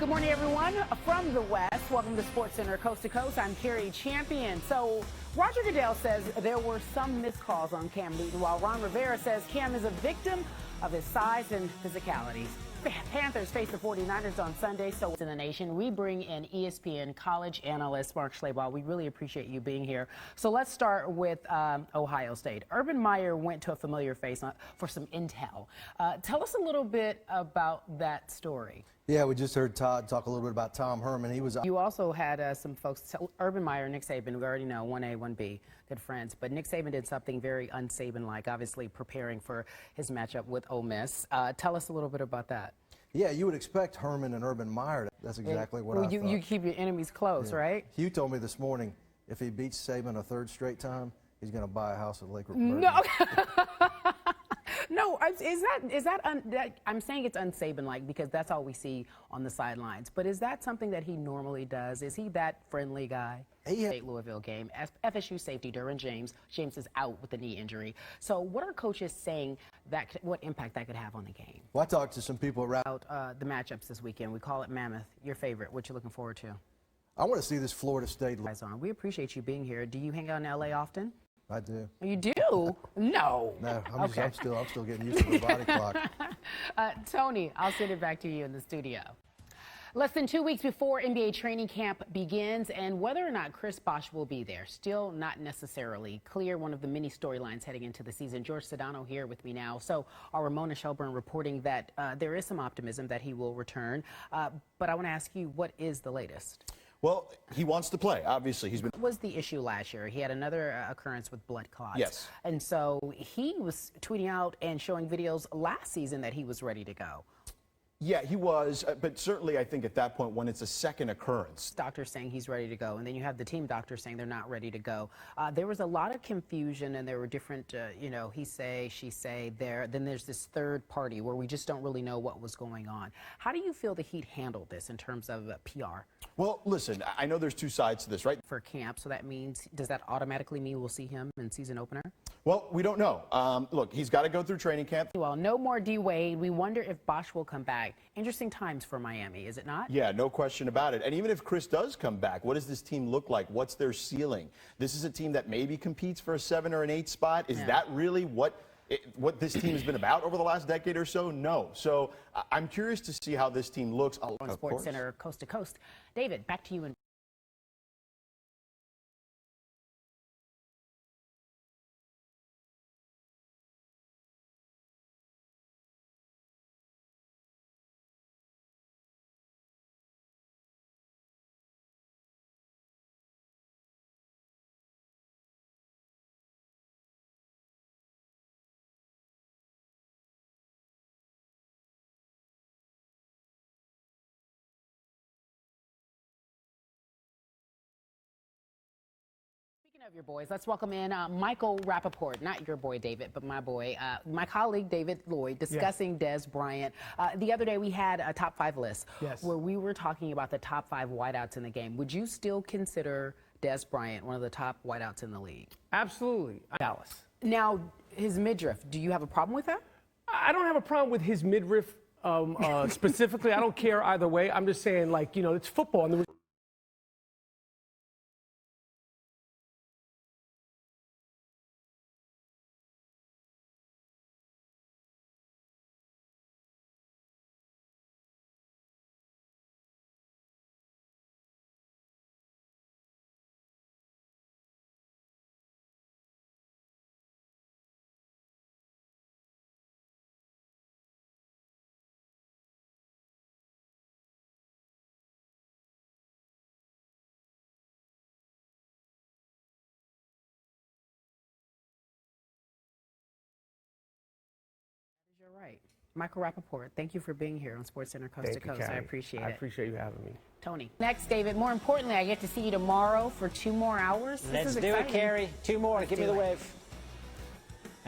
Good morning, everyone. From the West, welcome to SportsCenter Coast to Coast. I'm Cari Champion. So, Roger Goodell says there were some missed calls on Cam Newton, while Ron Rivera says Cam is a victim of his size and physicalities. Panthers face the 49ers on Sunday. So in the nation, we bring in ESPN college analyst Mark Schlabach. We really appreciate you being here. So let's start with Ohio State. Urban Meyer went to a familiar face for some intel. Tell us a little bit about that story. Yeah, we just heard Todd talk a little bit about Tom Herman. You also had some folks, Urban Meyer, Nick Saban, we already know, 1A, 1B, good friends. But Nick Saban did something very un-Saban-like, obviously preparing for his matchup with Ole Miss. Tell us a little bit about that. Yeah, you would expect Herman and Urban Meyer. That's exactly what I thought. You keep your enemies close, right? Hugh told me this morning if he beats Saban a third straight time, he's going to buy a house at Lake River. No. No, I'm saying it's un-Saban-like because that's all we see on the sidelines. But is that something that he normally does? Is he that friendly guy? State Louisville game. FSU safety Derwin James. James is out with a knee injury. So what are coaches saying what impact that could have on the game? Well, I talked to some people around the matchups this weekend. We call it Mammoth. Your favorite. What you looking forward to? I want to see this Florida State. We appreciate you being here. Do you hang out in L.A. often? I do. You do? No. No, I'm still getting used to the body clock. Tony, I'll send it back to you in the studio. Less than 2 weeks before NBA training camp begins, and whether or not Chris Bosh will be there, still not necessarily clear. One of the many storylines heading into the season. George Sedano here with me now. So our Ramona Shelburne reporting that there is some optimism that he will return. But I want to ask you, what is the latest? Well, he wants to play. Obviously, he's been. What was the issue last year? He had another occurrence with blood clots. Yes. And so he was tweeting out and showing videos last season that he was ready to go. Yeah, he was, but certainly I think at that point when it's a second occurrence. Doctors saying he's ready to go, and then you have the team doctors saying they're not ready to go. There was a lot of confusion, and there were different, he say, she say, there. Then there's this third party where we just don't really know what was going on. How do you feel the Heat handled this in terms of PR? Well, listen, I know there's two sides to this, right? For camp, so that means, does that automatically mean we'll see him in season opener? Well, we don't know. Look, he's got to go through training camp. Well, no more D-Wade. We wonder if Bosh will come back. Interesting times for Miami, is it not? Yeah, no question about it. And even if Chris does come back, what does this team look like? What's their ceiling? This is a team that maybe competes for a 7 or an 8 spot. Is that really what this team has been about over the last decade or so? No. So I'm curious to see how this team looks. On SportsCenter Coast to Coast. David, back to you. Speaking of your boys, let's welcome in Michael Rappaport, not your boy David, but my boy, my colleague David Lloyd, discussing Des Bryant. The other day we had a top 5 list where we were talking about the top 5 wideouts in the game. Would you still consider Des Bryant one of the top wideouts in the league? Absolutely. Dallas. Now, his midriff, do you have a problem with that? I don't have a problem with his midriff specifically. I don't care either way. I'm just saying, like, it's football. And You're right. Michael Rappaport, thank you for being here on SportsCenter Coast to Coast. I appreciate it. I appreciate you having me. Tony. Next, David, more importantly, I get to see you tomorrow for 2 more hours. Let's do it, Cari. 2 more. Give me the wave.